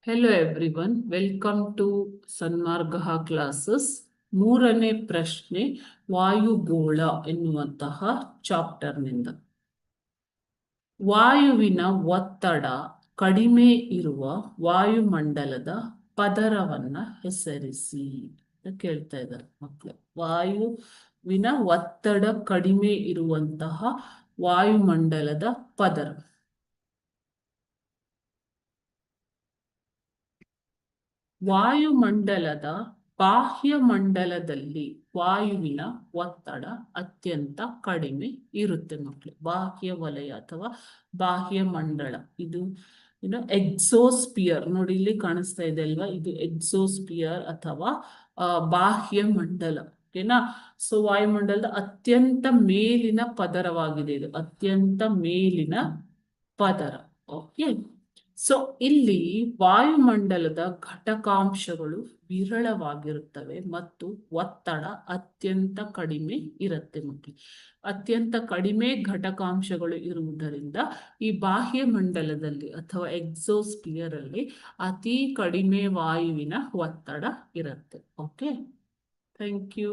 Hello everyone, welcome to Sanmarga classes. ಮೂರನೇ ಪ್ರಶ್ನೆ ವಾಯುಗೋಳ ಎನ್ನುವಂತಹ ಚಾಪ್ಟರ್ನಿಂದ. ವಾಯುವಿನ ಒತ್ತಡ ಕಡಿಮೆ ಇರುವ ವಾಯುಮಂಡಲದ ಪದರವನ್ನ ಹೆಸರಿಸಿ ಅಂತ ಕೇಳ್ತಾ ಇದ್ದಾರೆ ಮಕ್ಕಳು. ವಾಯುವಿನ ಒತ್ತಡ ಕಡಿಮೆ ಇರುವಂತಹ ವಾಯುಮಂಡಲದ ಪದರ. ವಾಯುಮಂಡಲದ ಬಾಹ್ಯ ಮಂಡಲದಲ್ಲಿ ವಾಯುವಿನ ಒತ್ತಡ ಅತ್ಯಂತ ಕಡಿಮೆ ಇರುತ್ತೆ ಮಕ್ಕಳು. ಬಾಹ್ಯ ವಲಯ ಅಥವಾ ಬಾಹ್ಯ ಮಂಡಳ, ಇದು ಎಕ್ಸೋಸ್ಪಿಯರ್ ನೋಡಿ, ಇಲ್ಲಿ ಕಾಣಿಸ್ತಾ ಇದೆ ಅಲ್ವಾ, ಇದು ಎಕ್ಸೋಸ್ಪಿಯರ್ ಅಥವಾ ಬಾಹ್ಯ ಮಂಡಲ. ಓಕೆನಾ? ಸೊ ವಾಯುಮಂಡಲದ ಅತ್ಯಂತ ಮೇಲಿನ ಪದರವಾಗಿದೆ ಇದು, ಅತ್ಯಂತ ಮೇಲಿನ ಪದರ. ಓಕೆ, ಸೊ ಇಲ್ಲಿ ವಾಯುಮಂಡಲದ ಘಟಕಾಂಶಗಳು ವಿರಳವಾಗಿರುತ್ತವೆ ಮತ್ತು ಒತ್ತಡ ಅತ್ಯಂತ ಕಡಿಮೆ ಇರುತ್ತೆ ಮಕ್ಕಳು. ಅತ್ಯಂತ ಕಡಿಮೆ ಘಟಕಾಂಶಗಳು ಇರುವುದರಿಂದ ಈ ಬಾಹ್ಯ ಮಂಡಲದಲ್ಲಿ ಅಥವಾ ಎಕ್ಸೋಸ್ಪಿಯರ್ ಅಲ್ಲಿ ಅತಿ ಕಡಿಮೆ ವಾಯುವಿನ ಒತ್ತಡ ಇರುತ್ತೆ. Okay, thank you.